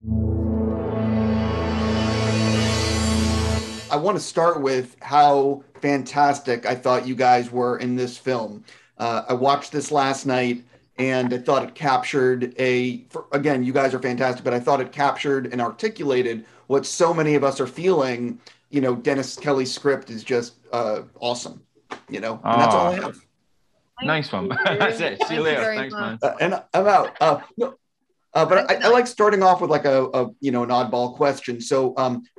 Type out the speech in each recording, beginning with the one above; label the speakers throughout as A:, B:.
A: I want to start with how fantastic I thought you guys were in this film. I watched this last night and I thought it captured again, you guys are fantastic, but I thought it captured and articulated what so many of us are feeling. Dennis Kelly's script is just awesome, and that's all I
B: Oh,
A: have.
C: Thank
B: nice one.
C: you.
B: That's it. See you
C: Thank you
B: later.
C: very
B: Thanks, man.
C: much.
A: And I'm out. No, but
C: Good
A: I
C: night.
A: like starting off with like an oddball question. So,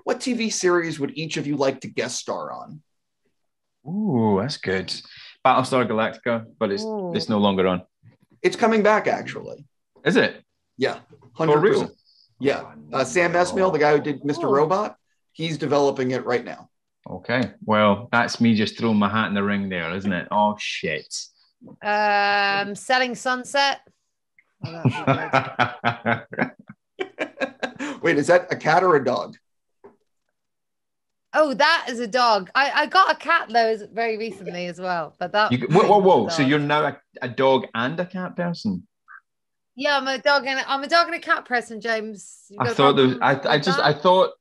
A: what TV series would each of you like to guest star on?
B: Ooh, that's good. Battlestar Galactica, but it's no longer on.
A: It's coming back, actually.
B: Is it?
A: Yeah,
B: For
A: 100%.
B: real?
A: Yeah. Sam Esmail, the guy who did Mr.
C: Oh.
A: Robot, he's developing it right now.
B: Okay. Well, that's me just throwing my hat in the ring there, isn't it? Oh, shit.
C: Selling Sunset. Oh, that'd be good.
A: Wait, is that a cat or a dog?
C: Oh, that is a dog. I got a cat though very recently as well. But that
B: Whoa. So you're now a dog and a cat person?
C: Yeah, I'm a dog and a cat person, James. You got
B: I
C: a
B: thought
C: problem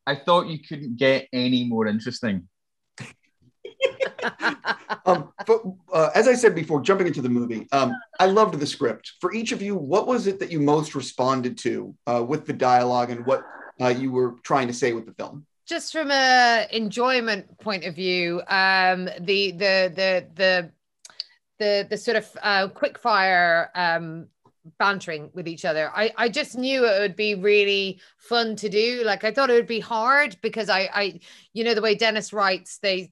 B: I thought you couldn't get any more interesting.
A: But as I said before, jumping into the movie, I loved the script. For each of you, what was it that you most responded to with the dialogue and what you were trying to say with the film?
C: Just from a enjoyment point of view, the sort of quick fire bantering with each other. I just knew it would be really fun to do. Like I thought it would be hard because I the way Dennis writes, a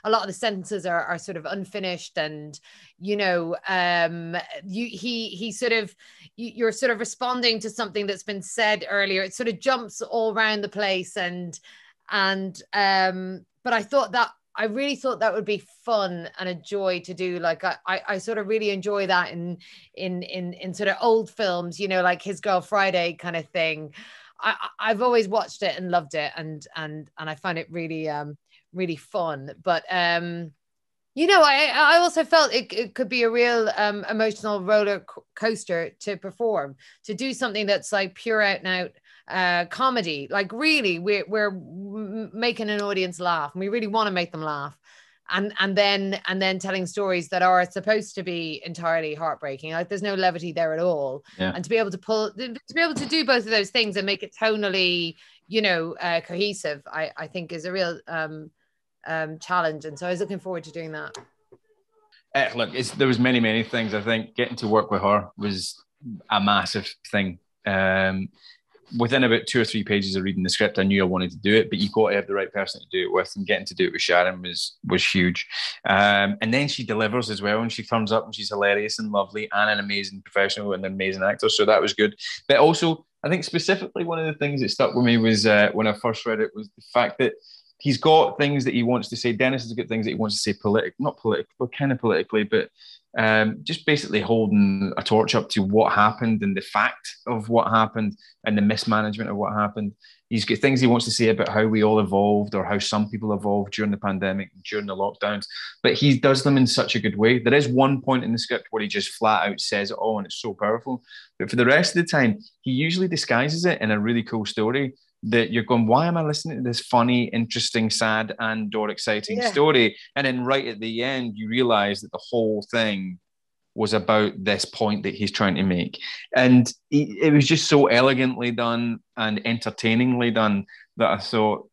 C: lot of the sentences are sort of unfinished and he sort of you're sort of responding to something that's been said earlier. It sort of jumps all around the place and but I really thought that would be fun and a joy to do. Like I sort of really enjoy that in sort of old films, like His Girl Friday kind of thing. I've always watched it and loved it, and I find it really really fun. But I also felt it could be a real emotional roller coaster to perform, to do something that's like pure out and out comedy. Like really we're making an audience laugh and we really want to make them laugh, and then telling stories that are supposed to be entirely heartbreaking. Like there's no levity there at all.
B: Yeah.
C: And to be able to do both of those things and make it tonally cohesive, I think is a real challenge, and so I was looking forward to doing that.
B: Look, there was many things. I think getting to work with her was a massive thing. Within about 2 or 3 pages of reading the script, I knew I wanted to do it, but you got to have the right person to do it with, and getting to do it with Sharon was huge. And then she delivers as well, and she turns up and she's hilarious and lovely and an amazing professional and an amazing actor. So that was good. But also, I think specifically one of the things that stuck with me was when I first read it was the fact that he's got things that he wants to say. Dennis has got things that he wants to say not politically, but kind of politically, but just basically holding a torch up to what happened and the fact of what happened and the mismanagement of what happened. He's got things he wants to say about how we all evolved or how some people evolved during the pandemic, during the lockdowns, but he does them in such a good way. There is one point in the script where he just flat out says it all and it's so powerful. But for the rest of the time, he usually disguises it in a really cool story that you're going, why am I listening to this funny, interesting, sad, and or exciting story? And then right at the end, you realize that the whole thing was about this point that he's trying to make. And it was just so elegantly done and entertainingly done that I thought,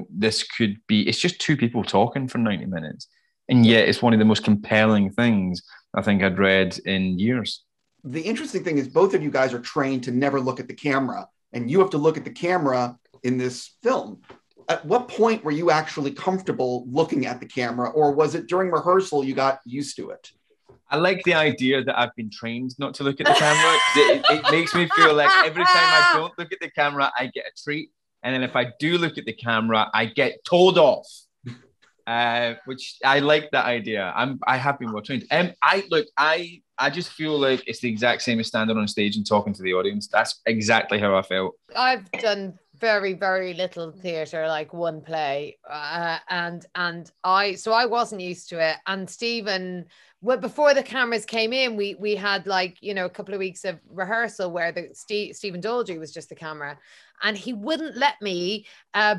B: this could be, it's just 2 people talking for 90 minutes. And yet it's one of the most compelling things I think I'd read in years.
A: The interesting thing is both of you guys are trained to never look at the camera. And you have to look at the camera in this film. At what point were you actually comfortable looking at the camera, or was it during rehearsal you got used to it?
B: I like the idea that I've been trained not to look at the camera. It makes me feel like every time I don't look at the camera, I get a treat. And then if I do look at the camera, I get told off. Which I like that idea. I have been well trained. I just feel like it's the exact same as standing on stage and talking to the audience. That's exactly how I felt.
C: I've done very, very little theatre, like one play, and I wasn't used to it. And Stephen well, before the cameras came in, we had like, you know, a couple of weeks of rehearsal where Stephen Daldry was just the camera, and he wouldn't let me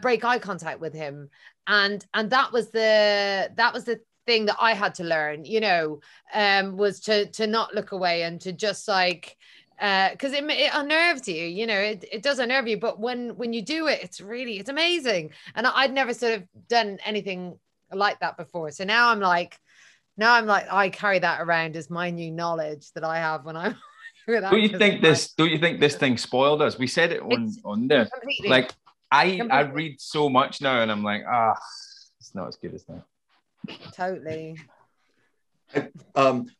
C: break eye contact with him, and that was the thing that I had to learn, you know, was to not look away and to just like, because it unnerves you, you know, it does unnerve you, but when you do it, it's amazing. And I'd never sort of done anything like that before, so now I'm like I carry that around as my new knowledge that I have when I'm
B: don't you think this thing spoiled us? We said it on there. Completely. Like I read so much now and I'm like, it's not as good as that.
C: Totally.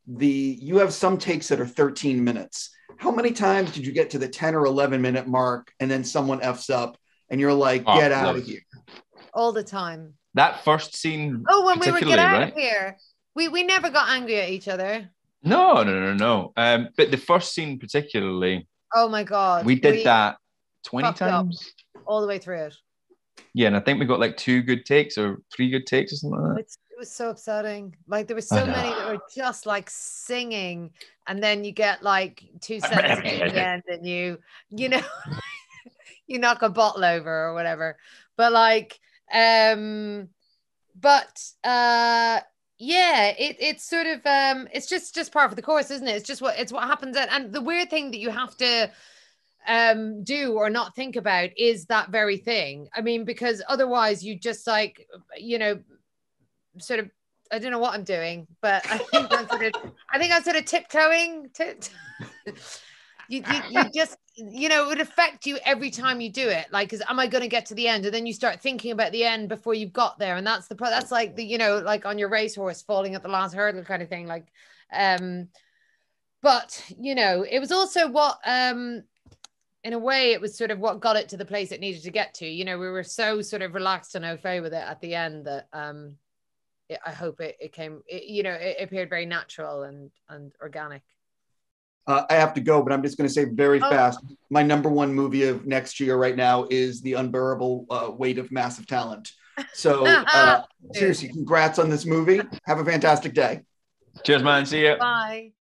A: You have some takes that are 13 minutes. How many times did you get to the 10 or 11 minute mark and then someone F's up and you're like, get out of here?
C: All the time.
B: That first scene.
C: Oh, when we were get out of here. We never got angry at each other.
B: No. But the first scene particularly.
C: Oh my God.
B: We did that 20 times.
C: All the way through it.
B: Yeah, and I think we got like 2 good takes or 3 good takes or something like that.
C: It was so upsetting. Like there were so many that were just like singing, and then you get like 2 sentences at the end, and you know, you knock a bottle over or whatever. But like, yeah, it's sort of it's just part of the course, isn't it? It's what happens. And the weird thing that you have to do or not think about is that very thing. I mean, because otherwise you just like, you know, sort of, I don't know what I'm doing, but I think I'm sort of tiptoeing. You just, you know, it would affect you every time you do it. Like, am I going to get to the end? And then you start thinking about the end before you've got there. And that's like the, you know, like on your racehorse falling at the last hurdle kind of thing. Like, but you know, it was also what, in a way, it was sort of what got it to the place it needed to get to. You know, we were so sort of relaxed and au fait with it at the end that I hope it came, you know, it appeared very natural and organic.
A: I have to go, but I'm just going to say very fast. My #1 movie of next year right now is The Unbearable Weight of Massive Talent. So seriously, congrats on this movie. Have a fantastic day.
B: Cheers, man. See you.
C: Bye.